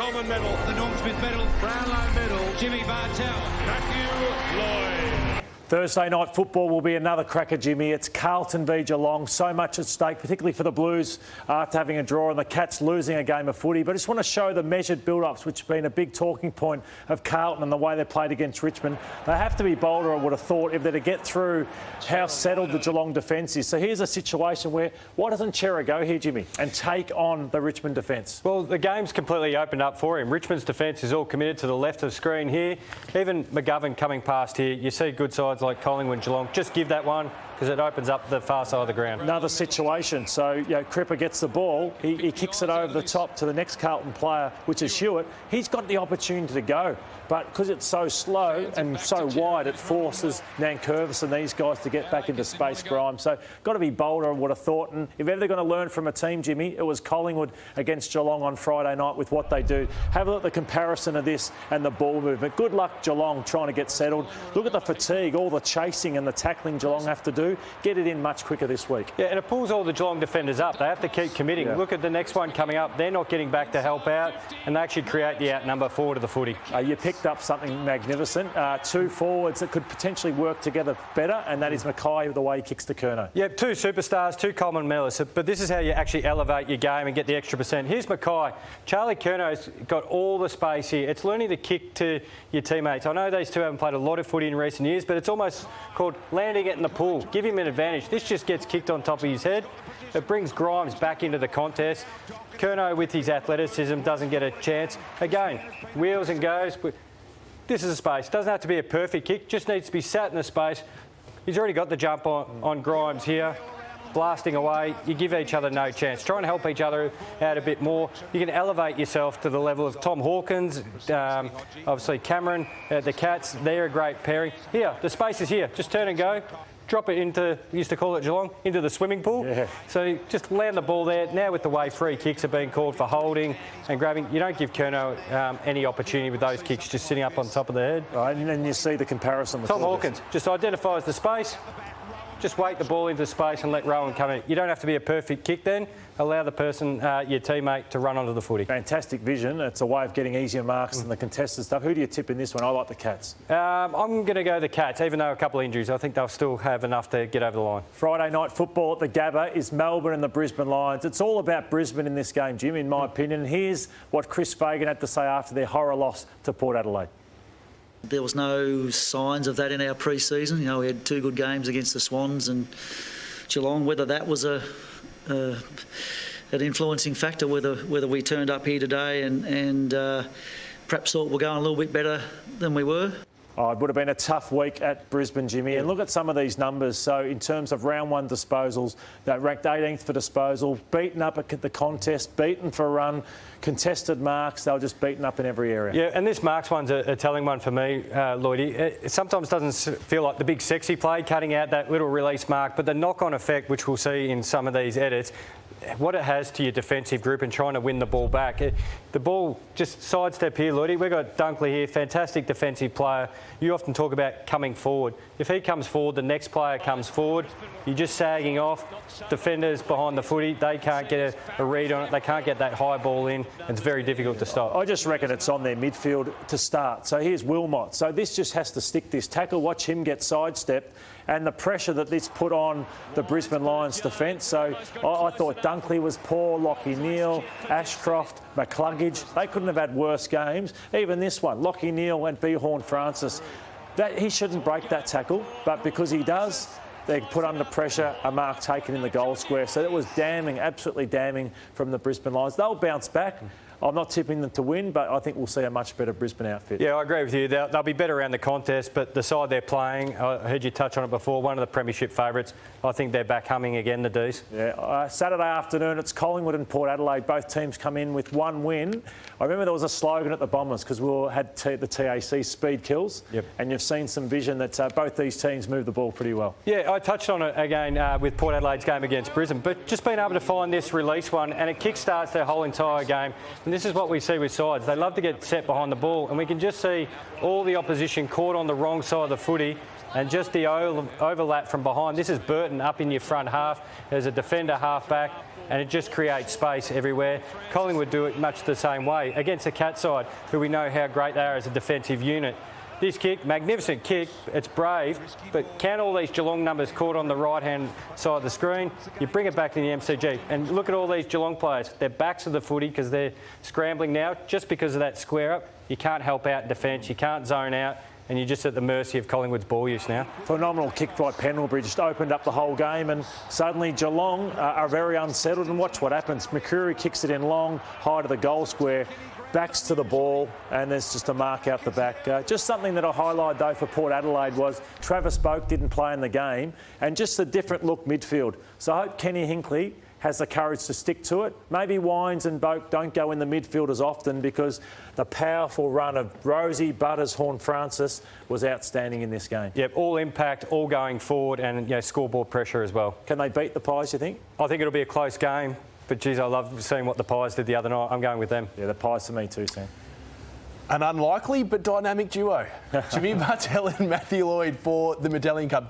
Coleman medal. The Norm Smith medal. Brownlow medal. Jimmy Bartel. Matthew Lloyd. Thursday night football will be another cracker, Jimmy. It's Carlton v Geelong. So much at stake, particularly for the Blues after having a draw and the Cats losing a game of footy. But I just want to show the measured build-ups, which have been a big talking point of Carlton and the way they played against Richmond. They have to be bolder, I would have thought, if they're to get through how settled the Geelong defence is. So here's a situation where, why doesn't Chera go here, Jimmy, and take on the Richmond defence? Well, the game's completely opened up for him. Richmond's defence is all committed to the left of the screen here. Even McGovern coming past here, you see good sides like Collingwood and Geelong. Just give that one because it opens up the far side of the ground. Another situation. So, Cripper gets the ball. He kicks it over the top to the next Carlton player, which is Hewitt. He's got the opportunity to go. But because it's so slow and so wide, it forces Nankervis and these guys to get back into space, Grimes. So, got to be bolder, I would have thought. And if ever they're going to learn from a team, Jimmy, it was Collingwood against Geelong on Friday night with what they do. Have a look at the comparison of this and the ball movement. Good luck, Geelong, trying to get settled. Look at the fatigue, all the chasing and the tackling Geelong have to do. Get it in much quicker this week. Yeah, and it pulls all the Geelong defenders up. They have to keep committing. Look at the next one coming up. They're not getting back to help out, and they actually create the outnumber forward of the footy. You picked up something magnificent. Two forwards that could potentially work together better, and that is Mackay, the way he kicks to Curnow. Yeah, two superstars, two Coleman medalists. But this is how you actually elevate your game and get the extra percent. Here's Mackay. Charlie Curnow's got all the space here. It's learning to kick to your teammates. I know these two haven't played a lot of footy in recent years, but it's almost called landing it in the pool. Give him an advantage. This just gets kicked on top of his head. It brings Grimes back into the contest. Curnow, with his athleticism, doesn't get a chance. Again, wheels and goes. But this is a space. Doesn't have to be a perfect kick. Just needs to be sat in the space. He's already got the jump on Grimes here. Blasting away. You give each other no chance. Try and help each other out a bit more. You can elevate yourself to the level of Tom Hawkins, obviously Cameron, the Cats. They're a great pairing. Here, the space is here. Just turn and go. Drop it into, we used to call it Geelong, into the swimming pool. Yeah. So just land the ball there. Now with the way free kicks are being called for holding and grabbing, you don't give Curnow any opportunity with those kicks just sitting up on top of the head. Right, and then you see the comparison with Tom Hawkins just identifies the space. Just wait the ball into space and let Rowan come in. You don't have to be a perfect kick then. Allow the person, your teammate, to run onto the footy. Fantastic vision. It's a way of getting easier marks than the contested stuff. Who do you tip in this one? I like the Cats. I'm going to go the Cats, even though a couple of injuries. I think they'll still have enough to get over the line. Friday night football at the Gabba is Melbourne and the Brisbane Lions. It's all about Brisbane in this game, Jim, in my opinion. And here's what Chris Fagan had to say after their horror loss to Port Adelaide. There was no signs of that in our pre-season. We had two good games against the Swans and Geelong. Whether that was an influencing factor, whether we turned up here today and perhaps thought we're going a little bit better than we were. Oh, it would have been a tough week at Brisbane, Jimmy. Yeah. And look at some of these numbers. So in terms of round one disposals, they're ranked 18th for disposal, beaten up at the contest, beaten for a run, contested marks. They were just beaten up in every area. Yeah, and this marks one's a telling one for me, Lloydie. It sometimes doesn't feel like the big sexy play, cutting out that little release mark, but the knock-on effect, which we'll see in some of these edits, what it has to your defensive group and trying to win the ball back. The ball, just sidestep here, Lloydie. We've got Dunkley here, fantastic defensive player. You often talk about coming forward. If he comes forward, the next player comes forward. You're just sagging off. Defenders behind the footy, they can't get a read on it. They can't get that high ball in. It's very difficult to stop. I just reckon it's on their midfield to start. So here's Wilmot. So this just has to stick this tackle. Watch him get sidestepped. And the pressure that this put on the Brisbane Lions defence. So I thought Dunkley was poor, Lachie Neale, Ashcroft, McCluggage. They couldn't have had worse games. Even this one, Lachie Neale and Bihorn Francis. He shouldn't break that tackle, but because he does, they put under pressure, a mark taken in the goal square. So that was damning, absolutely damning from the Brisbane Lions. They'll bounce back. I'm not tipping them to win, but I think we'll see a much better Brisbane outfit. Yeah, I agree with you. They'll be better around the contest, but the side they're playing, I heard you touch on it before, one of the premiership favourites. I think they're back humming again, the D's. Yeah, Saturday afternoon, it's Collingwood and Port Adelaide. Both teams come in with one win. I remember there was a slogan at the Bombers because we had the TAC, speed kills. Yep. And you've seen some vision that both these teams move the ball pretty well. Yeah, I touched on it again with Port Adelaide's game against Brisbane, but just being able to find this release one, and it kick-starts their whole entire game. And this is what we see with sides. They love to get set behind the ball, and we can just see all the opposition caught on the wrong side of the footy and just the overlap from behind. This is Burton up in your front half. There's a defender half back. and it just creates space everywhere. Collingwood do it much the same way against the Cat side, who we know how great they are as a defensive unit. This kick, magnificent kick, it's brave, but count all these Geelong numbers caught on the right-hand side of the screen, you bring it back in the MCG, and look at all these Geelong players. Their backs to the footy because they're scrambling now just because of that square up. You can't help out in defence, you can't zone out, and you're just at the mercy of Collingwood's ball use now. Phenomenal kick by Pendlebury, just opened up the whole game, and suddenly Geelong are very unsettled, and watch what happens. McCreery kicks it in long, high to the goal square, backs to the ball, and there's just a mark out the back. Just something that I highlight though for Port Adelaide was Travis Boak didn't play in the game, and just a different look midfield. So I hope Kenny Hinkley has the courage to stick to it. Maybe Wines and Boak don't go in the midfield as often, because the powerful run of Rosie, Butters, Horne-Francis was outstanding in this game. Yep, all impact, all going forward, and scoreboard pressure as well. Can they beat the Pies, you think? I think it'll be a close game. But, geez, I love seeing what the Pies did the other night. I'm going with them. Yeah, the Pies for me too, Sam. An unlikely but dynamic duo. Jimmy Bartel and Matthew Lloyd for the Medallion Club.